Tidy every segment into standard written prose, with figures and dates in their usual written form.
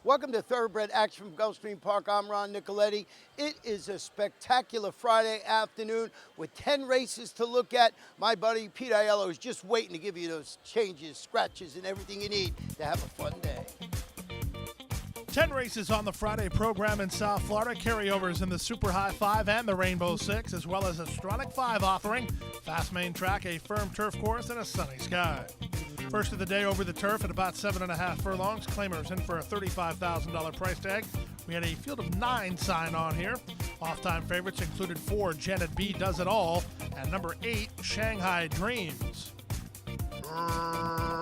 Welcome to Thoroughbred Action from Gulfstream Park. I'm Ron Nicoletti. It is a spectacular Friday afternoon with 10 races to look at. My buddy Pete Aiello is just waiting to give you those changes, scratches, and everything you need to have a fun day. 10 races on the Friday program in South Florida, carryovers in the Super High 5 and the Rainbow 6, as well as a Stronach 5 offering, fast main track, a firm turf course, and a sunny sky. First of the day over the turf at about 7.5 furlongs. Claimers in for a $35,000 price tag. We had a field of 9 sign on here. Off-time favorites included 4, Janet B Does It All, and number 8, Shanghai Dreams.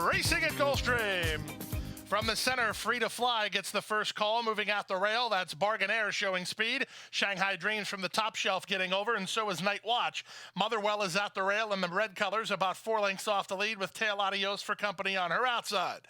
Racing at Gulfstream. From the center, Free to Fly gets the first call, moving out the rail. That's Bargain Air showing speed. Shanghai Dreams from the top shelf getting over, and so is Night Watch. Motherwell is at the rail in the red colors, about 4 lengths off the lead, with Tail Adios for company on her outside.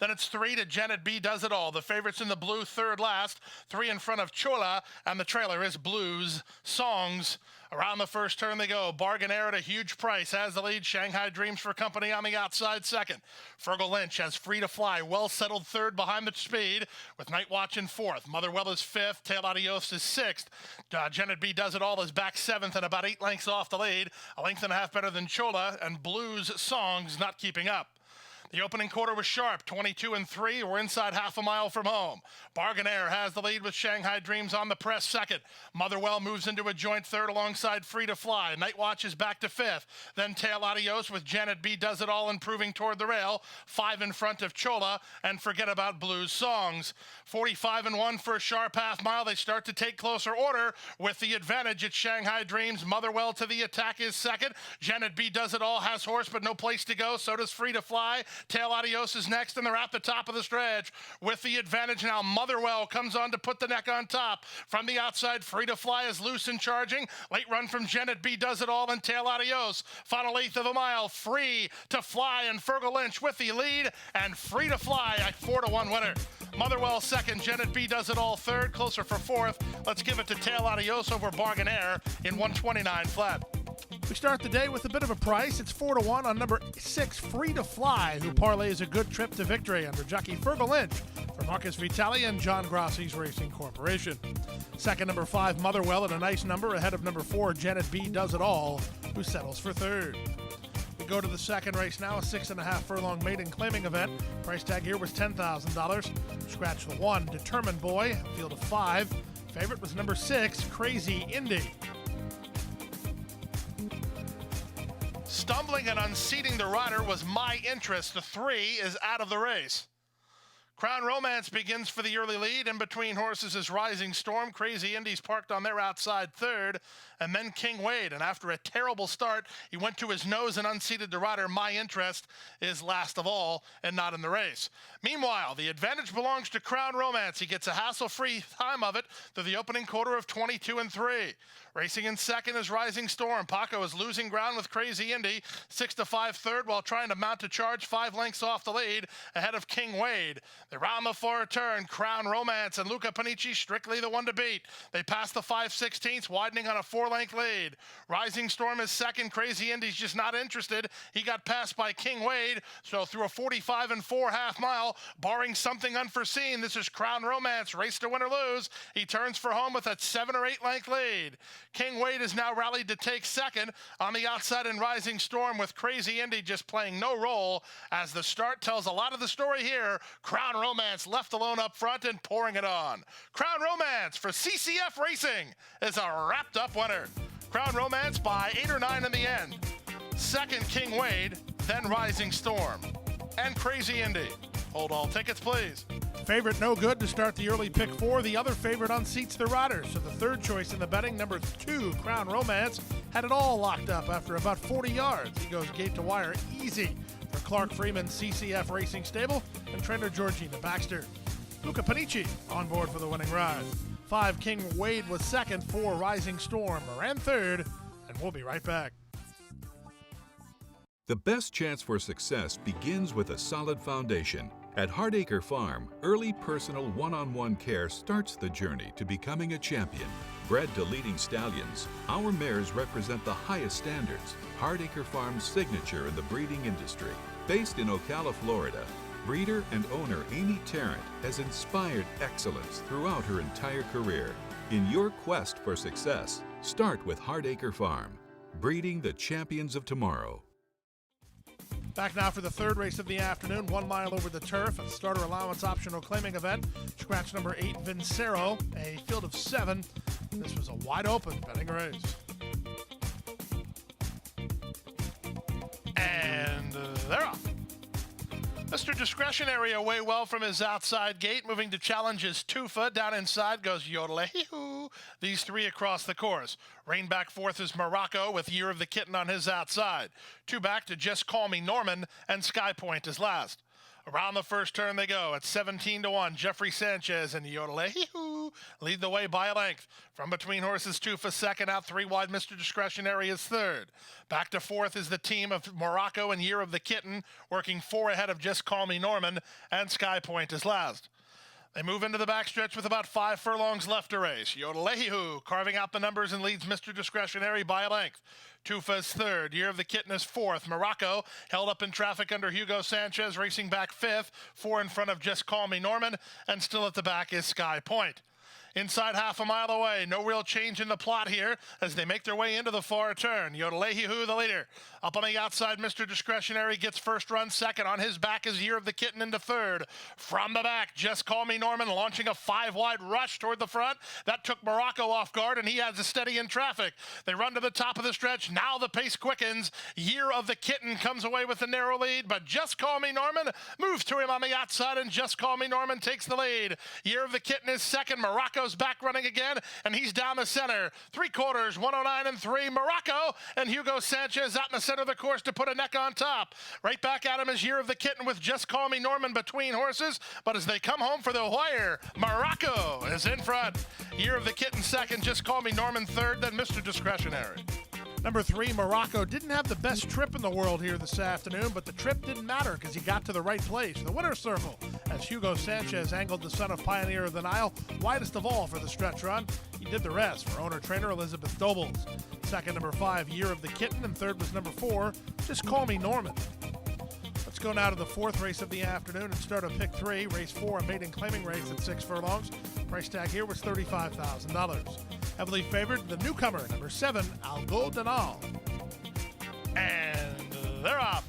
Then it's 3 to Janet B Does It All. The favorites in the blue, third last. 3 in front of Chola, and the trailer is Blues Songs. Around the first turn they go. Bargain Air at a huge price has the lead. Shanghai Dreams for company on the outside second. Fergal Lynch has Free to Fly, well settled third behind the speed, with Night Watch in fourth. Motherwell is fifth. Tail Adios is sixth. Janet B Does It All is back seventh and about 8 lengths off the lead. A length and a half better than Chola, and Blues Songs not keeping up. The opening quarter was sharp, 22 and 3. We're inside half a mile from home. Bargain Air has the lead with Shanghai Dreams on the press second. Motherwell moves into a joint third alongside Free to Fly. Night Watch is back to fifth. Then Tail Adios with Janet B Does It All improving toward the rail. 5 in front of Chola, and forget about Blues Songs. 45 and 1 for a sharp half mile. They start to take closer order with the advantage at Shanghai Dreams. Motherwell to the attack is second. Janet B Does It All has horse but no place to go. So does Free to Fly. Tail Adios is next, and they're at the top of the stretch with the advantage now. Motherwell comes on to put the neck on top. From the outside, Free to Fly is loose and charging. Late run from Janet B Does It All and Tail Adios. Final eighth of a mile, Free to Fly and Fergal Lynch with the lead, and Free to Fly a 4-1 winner. Motherwell second, Janet B Does It All third, closer for fourth. Let's give it to Tail Adios over Bargain Air in 129 flat. We start the day with a bit of a price. It's 4-1 on number 6, Free to Fly, who parlays a good trip to victory under jockey Fergal Lynch for Marcus Vitale and John Grossi's Racing Corporation. Second, number 5, Motherwell at a nice number ahead of number 4, Janet B Does It All, who settles for third. We go to the second race now, a 6.5 furlong maiden claiming event. Price tag here was $10,000. Scratch the 1, Determined Boy, field of 5. Favorite was number 6, Crazy Indy. Stumbling and unseating the rider was My Interest. The 3 is out of the race. Crown Romance begins for the early lead. In between horses is Rising Storm. Crazy Indy's parked on their outside third. And then King Wade. And after a terrible start, he went to his nose and unseated the rider. My Interest is last of all and not in the race. Meanwhile, the advantage belongs to Crown Romance. He gets a hassle-free time of it through the opening quarter of 22 and 3. Racing in second is Rising Storm. Paco is losing ground with Crazy Indy. 6-5 third while trying to mount a charge 5 lengths off the lead ahead of King Wade. They round the far turn. Crown Romance and Luca Panici strictly the one to beat. They pass the 5/16, widening on a 4-length lead. Rising Storm is second. Crazy Indy's just not interested. He got passed by King Wade. So through a 45 and 4 half mile, barring something unforeseen, this is Crown Romance. Race to win or lose. He turns for home with a 7 or 8 length lead. King Wade is now rallied to take second on the outside in Rising Storm, with Crazy Indy just playing no role, as the start tells a lot of the story here. Crown Romance left alone up front and pouring it on. Crown Romance for CCF Racing is a wrapped up winner. Crown Romance by 8 or 9 in the end. Second, King Wade, then Rising Storm. And Crazy Indy. Hold all tickets, please. Favorite no good to start the early pick 4. The other favorite unseats the rider. So the third choice in the betting, number 2, Crown Romance, had it all locked up after about 40 yards. He goes gate to wire easy for Clark Freeman, CCF Racing Stable, and trainer Georgina Baxter. Luca Panici on board for the winning ride. 5, King Wade was second. 4, Rising Storm ran third, and we'll be right back. The best chance for success begins with a solid foundation. At Hardacre Farm, early personal one-on-one care starts the journey to becoming a champion. Bred to leading stallions, our mares represent the highest standards. Hardacre Farm's signature in the breeding industry. Based in Ocala, Florida, Breeder and owner Amy Tarrant has inspired excellence throughout her entire career. In your quest for success, start with Hardacre Farm, breeding the champions of tomorrow. Back now for the third race of the afternoon, 1 mile over the turf, a starter allowance optional claiming event. Scratch number 8, Vincero, a field of 7. This was a wide open betting race. And they're off. Mr. Discretionary away well from his outside gate, moving to challenge is Tufa. Down inside goes Yodelehoo. These three across the course. Rein back fourth is Morocco with Year of the Kitten on his outside. 2 back to Just Call Me Norman, and Sky Point is last. Around the first turn they go at 17-1. Jeffrey Sanchez and Yodelehoo lead the way by a length. From between horses, Tufa second, out 3 wide. Mr. Discretionary is third. Back to fourth is the team of Morocco and Year of the Kitten, working 4 ahead of Just Call Me Norman, and Sky Point is last. They move into the backstretch with about 5 furlongs left to race. Yodelehoo carving out the numbers and leads Mr. Discretionary by a length. Tufa's third. Year of the Kitten is fourth. Morocco held up in traffic under Hugo Sanchez, racing back fifth. 4 in front of Just Call Me Norman, and still at the back is Sky Point. Inside half a mile away, no real change in the plot here as they make their way into the far turn. Yodelehoo, the leader. Up on the outside, Mr. Discretionary gets first run second. On his back is Year of the Kitten into third. From the back, Just Call Me Norman launching a 5-wide rush toward the front. That took Morocco off guard, and he has a steady in traffic. They run to the top of the stretch. Now the pace quickens. Year of the Kitten comes away with a narrow lead, but Just Call Me Norman moves to him on the outside, and Just Call Me Norman takes the lead. Year of the Kitten is second. Morocco's back running again, and he's down the center. 3/4, 109 and 3. Morocco and Hugo Sanchez out in the center of the course to put a neck on top. Right back at him is Year of the Kitten with Just Call Me Norman between horses, but as they come home for the wire, Morocco is in front. Year of the Kitten second, Just Call Me Norman third, then Mr. Discretionary. Number 3, Morocco, didn't have the best trip in the world here this afternoon, but the trip didn't matter because he got to the right place, the winner's circle, as Hugo Sanchez angled the son of Pioneer of the Nile, widest of all for the stretch run. He did the rest for owner-trainer Elizabeth Dobles. Second, number 5, Year of the Kitten, and third was number 4, Just Call Me Norman. Let's go now to the fourth race of the afternoon and start on pick 3, race 4, a maiden claiming race at 6 furlongs. Price tag here was $35,000. Heavily favored, the newcomer, number 7, Algo Danal. And they're off.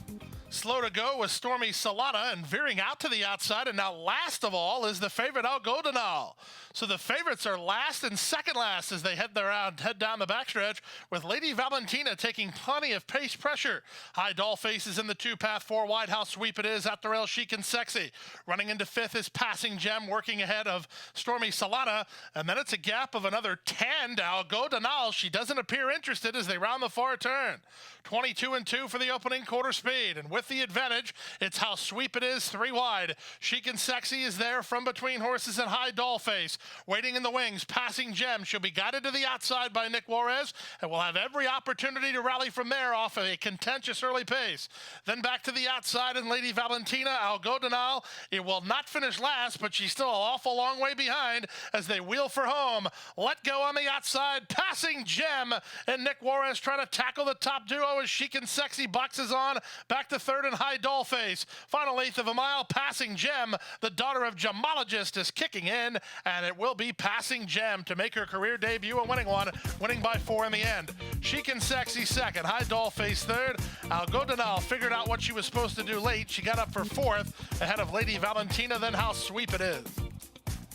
Slow to go was Stormy Solana, and veering out to the outside, and now last of all is the favorite Algo Danal. So the favorites are last and second last as they head down the backstretch, with Lady Valentina taking plenty of pace pressure. High Doll Faces in the 2-path, 4 wide. How sweep it is out the rail, Chic and Sexy. Running into 5th is Passing Gem, working ahead of Stormy Solana, and then it's a gap of another 10 to Algo Danal. She doesn't appear interested as they round the far turn. 22 and 2 for the opening quarter speed, and with the advantage, it's How Sweep It Is 3 wide. Chic and Sexy is there from between horses and High Doll Face. Waiting in the wings, Passing Gem. She'll be guided to the outside by Nick Juarez, and will have every opportunity to rally from there off of a contentious early pace. Then back to the outside and Lady Valentina, Algo Danal. It will not finish last, but she's still an awful long way behind as they wheel for home. Let go on the outside, Passing Gem, and Nick Juarez trying to tackle the top duo as Chic and Sexy boxes on. Back to third and High Doll Face. Final 1/8 of a mile, Passing Gem, the daughter of Gemologist, is kicking in, and it will be Passing Gem to make her career debut, a winning one, winning by 4 in the end. Chic and Sexy second, High Doll Face third. Algo Danal figured out what she was supposed to do late. She got up for 4th ahead of Lady Valentina, then How Sweep It Is.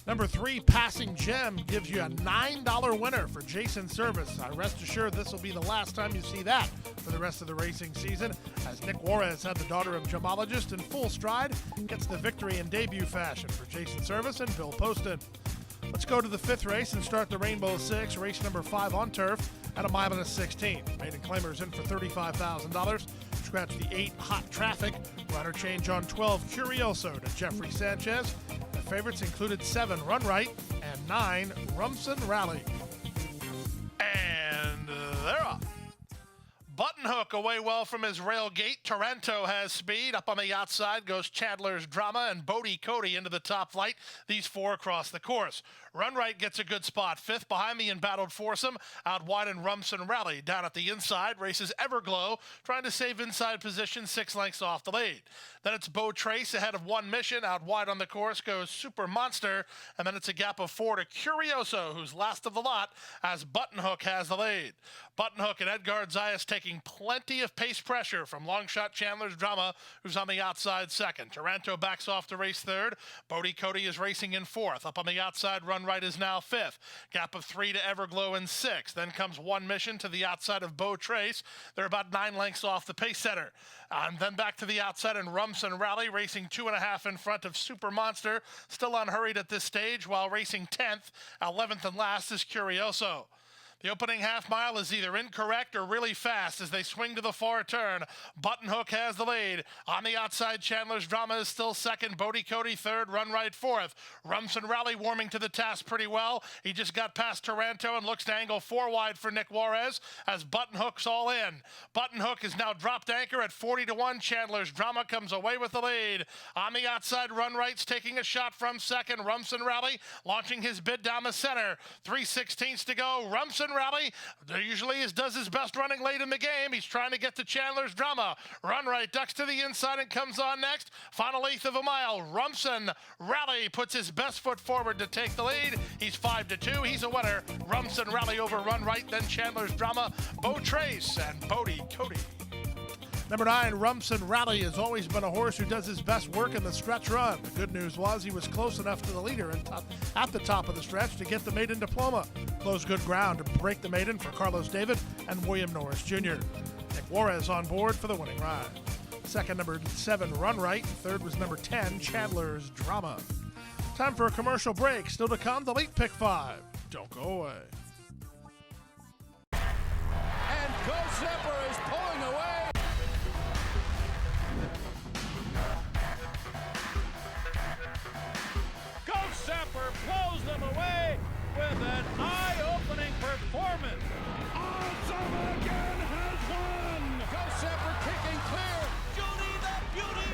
Number 3, Passing Gem, gives you a $9 winner for Jason Service. Rest assured this will be the last time you see that for the rest of the racing season, as Nick Juarez had the daughter of Gemologist in full stride, gets the victory in debut fashion for Jason Service and Bill Poston. Let's go to the 5th race and start the Rainbow 6, race number 5 on turf at 1 mile and 16. Maiden claimers in for $35,000. Scratch the 8, Hot Traffic. Rider change on 12, Curioso to Jeffrey Sanchez. The favorites included 7, Run Right, and 9, Rumson Rally. And they're off. Button Buttonhook away well from his rail gate. Taranto has speed. Up on the outside goes Chandler's Drama and Bodie Cody into the top flight. These four across the course. Run Right gets a good spot. Fifth behind the embattled foursome. Out wide in Rumson Rally. Down at the inside races Everglow, trying to save inside position 6 lengths off the lead. Then it's Beau Trace ahead of One Mission. Out wide on the course goes Super Monster. And then it's a gap of 4 to Curioso, who's last of the lot, as Buttonhook has the lead. Buttonhook and Edgard Zayas taking plenty of pace pressure from long shot Chandler's Drama, who's on the outside second. Taranto backs off to race third. Bodie Cody is racing in fourth. Up on the outside, Run Right is now fifth. Gap of 3 to Everglow in sixth. Then comes One Mission to the outside of Beau Trace. They're about 9 lengths off the pace setter. And then back to the outside in Rumson Rally, racing 2.5 in front of Super Monster, still unhurried at this stage, while racing 10th. 11th and last is Curioso. The opening half mile is either incorrect or really fast as they swing to the far turn. Buttonhook has the lead. On the outside, Chandler's Drama is still second. Bodie Cody third. Run Right fourth. Rumson Rally warming to the task pretty well. He just got past Taranto and looks to angle 4 wide for Nick Juarez as Buttonhook's all in. Buttonhook is now dropped anchor at 40 to 1. Chandler's Drama comes away with the lead. On the outside, Run Right's taking a shot from second. Rumson Rally launching his bid down the center. 3/16 to go. Rumson Rally usually does his best running late in the game. He's trying to get to Chandler's Drama. Run Right ducks to the inside and comes on next. Final 1/8 of a mile. Rumson Rally puts his best foot forward to take the lead. He's 5 to 2. He's a winner. Rumson Rally over Run Right, then Chandler's Drama, Beau Trace, and Bodie Cody. Number 9, Rumson Rally has always been a horse who does his best work in the stretch run. The good news was he was close enough to the leader at the top of the stretch to get the maiden diploma. Closed good ground to break the maiden for Carlos David and William Norris Jr. Nick Juarez on board for the winning ride. Second, number 7, Run Right. Third was number 10, Chandler's Drama. Time for a commercial break. Still to come, the late pick 5. Don't go away. And Gulfstream is pulling away. Gulfstream blows them away with an eye-opening performance. Awesome again has won. Gulfstream kicking clear. Judy the Beauty.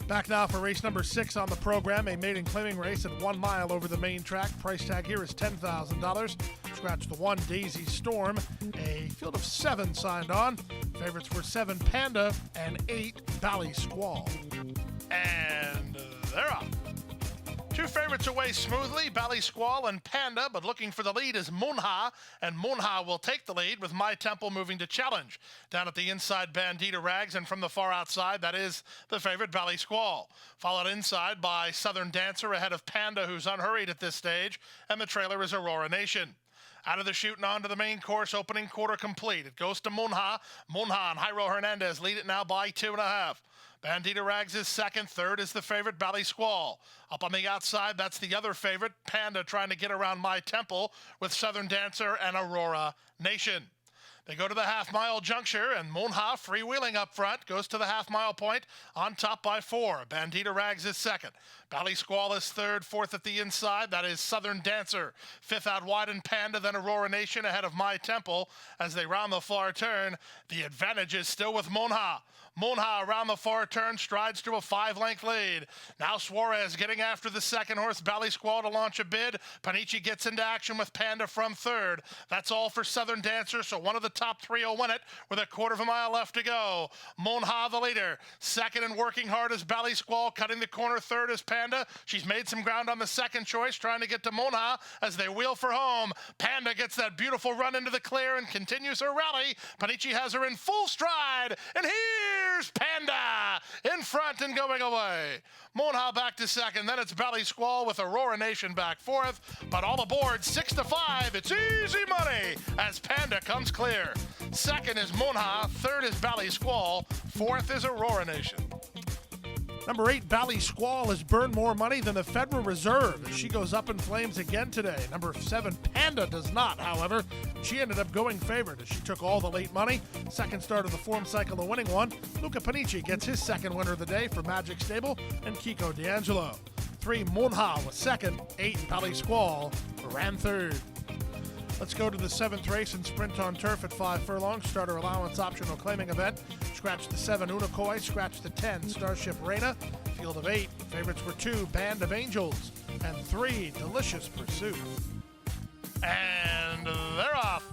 Back now for race number 6 on the program, a maiden claiming race at 1 mile over the main track. Price tag here is $10,000. Scratch the 1, Daisy Storm. A field of 7 signed on. Favorites were 7, Panda, and 8, Bally Squall. And they're off. 2 favorites away smoothly, Bally Squall and Panda, but looking for the lead is Munha, and Munha will take the lead with My Temple moving to challenge. Down at the inside, Bandita Rags, and from the far outside, that is the favorite, Bally Squall. Followed inside by Southern Dancer ahead of Panda, who's unhurried at this stage, and the trailer is Aurora Nation. Out of the chute and on to the main course, opening quarter complete. It goes to Munha. Munha and Jairo Hernandez lead it now by 2.5. Bandita Rags is second. Third is the favorite, Bally Squall. Up on the outside, that's the other favorite, Panda, trying to get around My Temple with Southern Dancer and Aurora Nation. They go to the half-mile juncture, and Munha, freewheeling up front, goes to the half-mile point, on top by 4. Bandita Rags is second. Bally Squall is third. Fourth at the inside, that is Southern Dancer. Fifth out wide in Panda, then Aurora Nation ahead of My Temple. As they round the far turn, the advantage is still with Munha. Munha around the far turn strides to a 5-length lead. Now Suarez getting after the second horse, Bally Squall, to launch a bid. Panici gets into action with Panda from third. That's all for Southern Dancer, so one of the top 3 will win it with a quarter of a mile left to go. Munha the leader. Second and working hard is Bally Squall, cutting the corner. Third is Panda. She's made some ground on the second choice, trying to get to Munha as they wheel for home. Panda gets that beautiful run into the clear and continues her rally. Panici has her in full stride, and here's Panda in front and going away. Munha back to second, then it's Bally Squall with Aurora Nation back fourth, but all aboard 6-5. It's easy money as Panda comes clear. Second is Munha, third is Bally Squall, fourth is Aurora Nation. Number 8, Bally Squall has burned more money than the Federal Reserve as she goes up in flames again today. Number 7, Panda does not, however. She ended up going favored as she took all the late money. Second start of the form cycle, the winning one. Luca Panici gets his second winner of the day for Magic Stable and Kiko D'Angelo. 3, Monha was second. 8, Bally Squall ran third. Let's go to the 7th race in Sprint on Turf at 5 furlongs. Starter allowance optional claiming event. Scratch the 7, Unikoi. Scratch the 10, Starship Reina. Field of 8. Favorites were 2, Band of Angels. And 3, Delicious Pursuit. And they're off.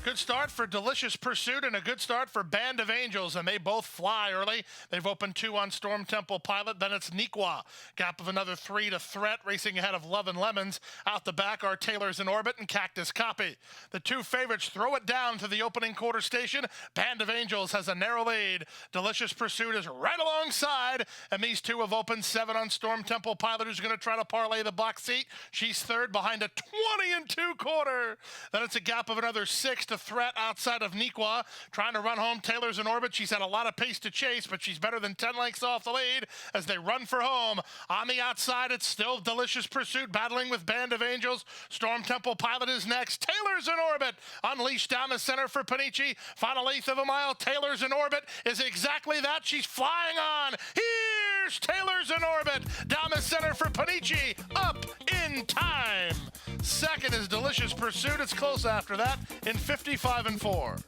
Good start for Delicious Pursuit and a good start for Band of Angels, and they both fly early. They've opened 2 on Storm Temple Pilot, then it's Niqua. Gap of another 3 to Threat, racing ahead of Love and Lemons. Out the back are Taylor's in Orbit and Cactus Copy. The 2 favorites throw it down to the opening quarter station. Band of Angels has a narrow lead. Delicious Pursuit is right alongside, and these 2 have opened 7 on Storm Temple Pilot, who's going to try to parlay the box seat. She's third behind a 20 2/4. Then it's a gap of another 6 to Threat outside of Niqua, trying to run home Taylor's in Orbit. She's had a lot of pace to chase, but she's better than 10 lengths off the lead as they run for home. On the outside, it's still Delicious Pursuit battling with Band of Angels. Storm Temple Pilot is next. Taylor's in Orbit unleashed down the center for Panici. Final 1/8 of a mile. Taylor's in Orbit is exactly that. She's flying on. Here's Taylor's in Orbit down the center for Panici. Up in time. Second is Delicious Pursuit. It's close after that in 55 and 4.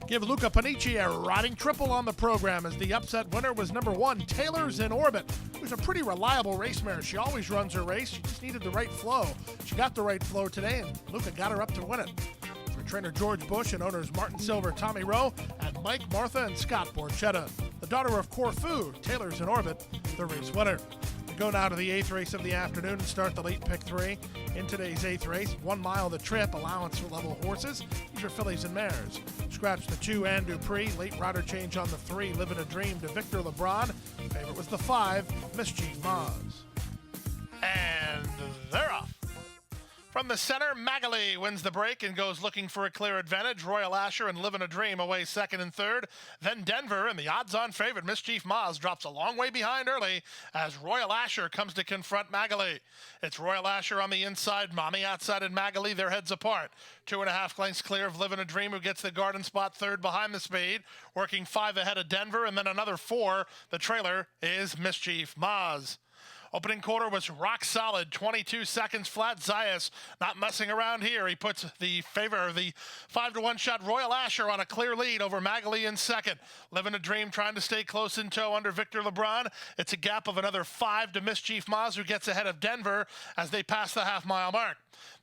Give Luca Panici a riding triple on the program as the upset winner was number 1, Taylor's in Orbit, who's a pretty reliable race mare. She always runs her race. She just needed the right flow. She got the right flow today, and Luca got her up to win it. For trainer George Bush and owners Martin Silver, Tommy Rowe, and Mike, Martha, and Scott Borchetta. The daughter of Corfu, Taylor's in Orbit, the race winner. We go now to the 8th race of the afternoon and start the late pick 3. In today's 8th race, 1 mile the trip, allowance for level horses. These are fillies and mares. Scratch the 2, Anne Dupree. Late rider change on the 3, Living a Dream to Victor LeBron. Favorite was the 5, Mischief Maz. And they're off. From the center, Magali wins the break and goes looking for a clear advantage. Royal Asher and Livin' a Dream away second and third. Then Denver and the odds-on favorite, Mischief Maz, drops a long way behind early as Royal Asher comes to confront Magali. It's Royal Asher on the inside, Mommy outside, and Magali, their heads apart. 2.5 lengths clear of Livin' a Dream, who gets the garden spot third behind the speed. Working 5 ahead of Denver, and then another 4. The trailer is Mischief Maz. Opening quarter was rock solid, 22 seconds flat. Zayas not messing around here. He puts the 5-1 shot Royal Asher on a clear lead over Magali in second. Living a Dream trying to stay close in tow under Victor LeBron. It's a gap of another 5 to Mischief Maz, who gets ahead of Denver as they pass the half-mile mark.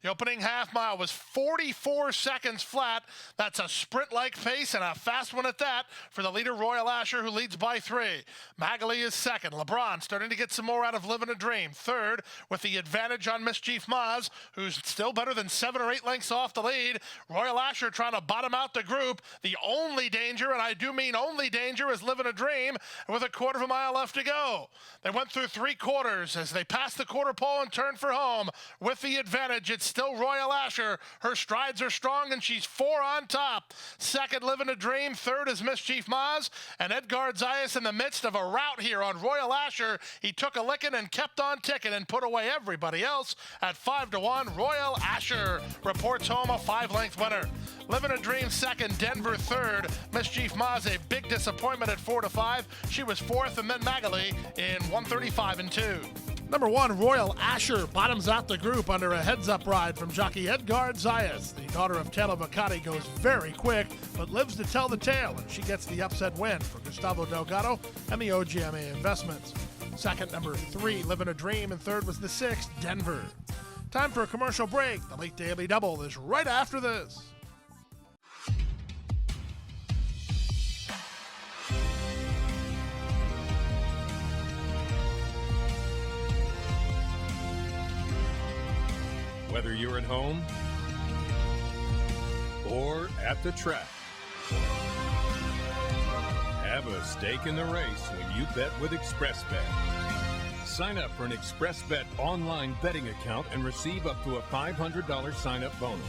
The opening half mile was 44 seconds flat. That's a sprint-like pace and a fast one at that for the leader, Royal Asher, who leads by 3. Magali is second. LeBron starting to get some more out of Livin' a Dream. Third, with the advantage on Mischief Maz, who's still better than 7 or 8 lengths off the lead. Royal Asher trying to bottom out the group. The only danger, and I do mean only danger, is Livin' a Dream with a 1/4 mile left to go. They went through 3 quarters as they passed the quarter pole and turned for home. With the advantage, it's still Royal Asher. Her strides are strong, and she's 4 on top. Second, Livin' a Dream. Third is Mischief Maz. And Edgar Zayas in the midst of a rout here on Royal Asher. He took a licking and kept on ticking and put away everybody else at 5-1. Royal Asher reports home a 5-length winner. Livin' a Dream second, Denver third. Mischief Maz a big disappointment at 4-5. She was 4th, and then Magali in 1:35 and 2. Number 1, Royal Asher bottoms out the group under a heads-up ride from jockey Edgar Zayas. The daughter of Taylor Vacati goes very quick, but lives to tell the tale, and she gets the upset win for Gustavo Delgado and the OGMA Investments. Second, number 3, Livin' a Dream, and third was the 6th, Denver. Time for a commercial break. The Late Daily Double is right after this. Whether you're at home or at the track, have a stake in the race when you bet with ExpressBet. Sign up for an ExpressBet online betting account and receive up to a $500 sign-up bonus.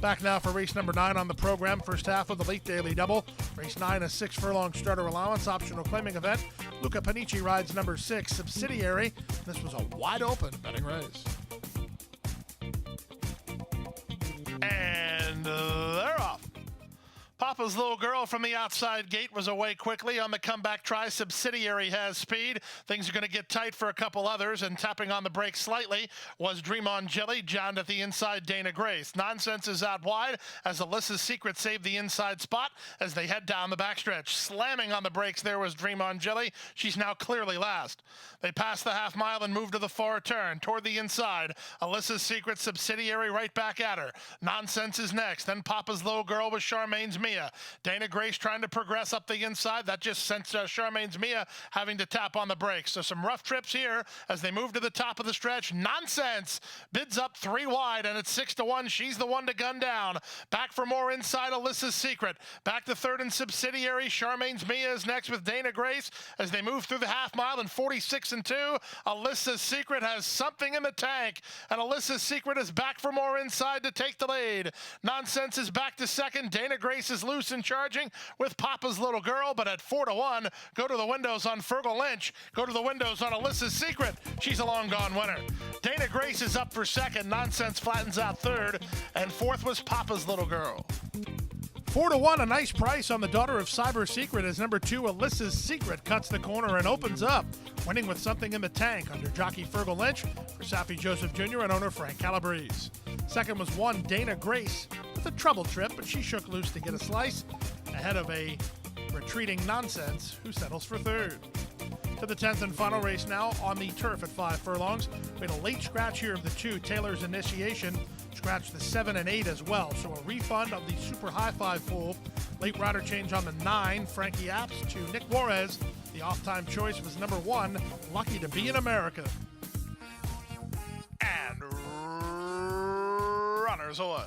Back now for race number 9 on the program. First half of the late daily double. Race 9, a 6-furlong starter allowance, optional claiming event. Luca Panici rides number 6, Subsidiary. This was a wide open betting race. And they're off. Papa's little girl from the outside gate was away quickly on the comeback try. Subsidiary has speed. Things are going to get tight for a couple others, and tapping on the brakes slightly was Dream on Jelly. John at the inside, Dana Grace. Nonsense is out wide as Alyssa's Secret saved the inside spot as they head down the backstretch. Slamming on the brakes there was Dream on Jelly. She's now clearly last. They pass the half mile and move to the far turn toward the inside. Alyssa's Secret, Subsidiary right back at her. Nonsense is next. Then Papa's little girl with Charmaine's Mia. Dana Grace trying to progress up the inside. That just sent Charmaine's Mia having to tap on the brakes. So some rough trips here as they move to the top of the stretch. Nonsense bids up 3 wide, and it's 6-1. She's the one to gun down. Back for more inside, Alyssa's Secret. Back to third and Subsidiary. Charmaine's Mia is next with Dana Grace as they move through the half mile in 46-2. Alyssa's Secret has something in the tank, and Alyssa's Secret is back for more inside to take the lead. Nonsense is back to second. Dana Grace is loose and charging with Papa's little girl, but at 4-1, go to the windows on Fergal Lynch. Go to the windows on Alyssa's Secret. She's a long gone winner. Dana Grace is up for second. Nonsense flattens out third, and fourth was Papa's little girl. 4-1, a nice price on the daughter of Cyber Secret as number 2, Alyssa's Secret, cuts the corner and opens up, winning with something in the tank under jockey Fergal Lynch for Safi Joseph Jr. and owner Frank Calabrese. Second was 1, Dana Grace, with a trouble trip, but she shook loose to get a slice ahead of a retreating Nonsense, who settles for third. To the 10th and final race now on the turf at 5 furlongs. We had a late scratch here of the 2, Taylor's Initiation. Scratched the 7 and 8 as well, so a refund of the Super High 5 pool. Late rider change on the 9, Frankie Apps to Nick Juarez. The off-time choice was number 1, Lucky to Be in America. And runners away.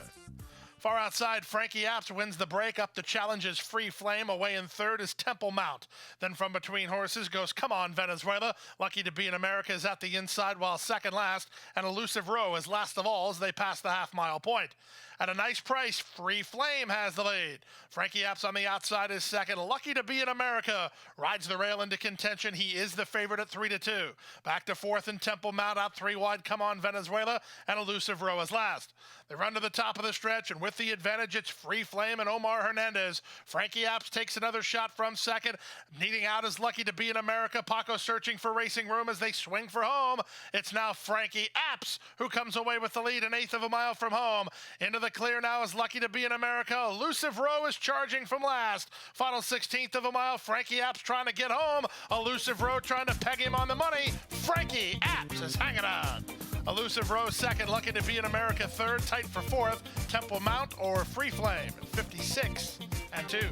Far outside, Frankie Apps wins the break. Up to challenges Free Flame. Away in third is Temple Mount. Then from between horses goes Come On Venezuela. Lucky to Be in America is at the inside, while second last and Elusive Row is last of all as they pass the half-mile point. At a nice price, Free Flame has the lead. Frankie Apps on the outside is second. Lucky to Be in America rides the rail into contention. He is the favorite at 3-2. Back to fourth and Temple Mount out 3 wide. Come On Venezuela and Elusive Row is last. They run to the top of the stretch, and with the advantage, it's Free Flame and Omar Hernandez. Frankie Apps takes another shot from second. Needing out is Lucky to Be in America. Paco searching for racing room as they swing for home. It's now Frankie Apps who comes away with the lead, an eighth of a mile from home. Into the clear now is Lucky to Be in America. Elusive Row is charging from last. Final 16th of a mile. Frankie Apps trying to get home. Elusive Row trying to peg him on the money. Frankie Apps is hanging on. Elusive Row second. Lucky to Be in America third. Tight for fourth. Temple Mount or Free Flame. 56-2.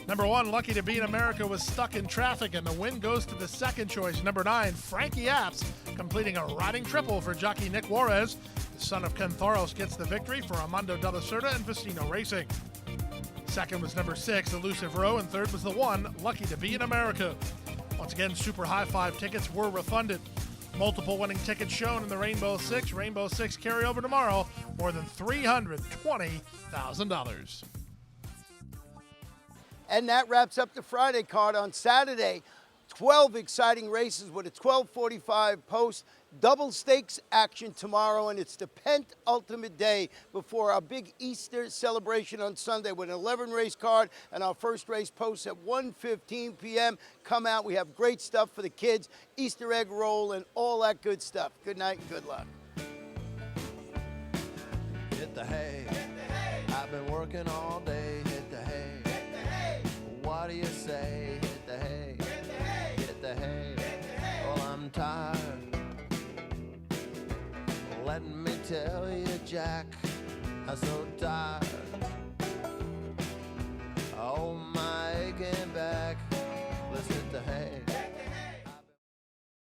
Number 1, Lucky to Be in America, was stuck in traffic, and the win goes to the second choice, number 9, Frankie Apps, completing a riding triple for jockey Nick Juarez. The son of Ken Thoros gets the victory for Armando de la Cerda and Vecino Racing. Second was number 6, Elusive Row, and third was the 1, Lucky to Be in America. Once again, Super High 5 tickets were refunded. Multiple winning tickets shown in the Rainbow Six. Rainbow Six carryover tomorrow, more than $320,000. And that wraps up the Friday card. On Saturday, 12 exciting races with a 12:45 post. Double stakes action tomorrow, and it's the penultimate day before our big Easter celebration on Sunday with an 11-race card and our first race post at 1:15 p.m. Come out. We have great stuff for the kids, Easter egg roll, and all that good stuff. Good night and good luck. Hit the hay. I've been working all day. Hit the hay. What do you say? Hit the hay. Hit the hay. Well, I'm tired. Let me tell you, Jack, I'm so tired.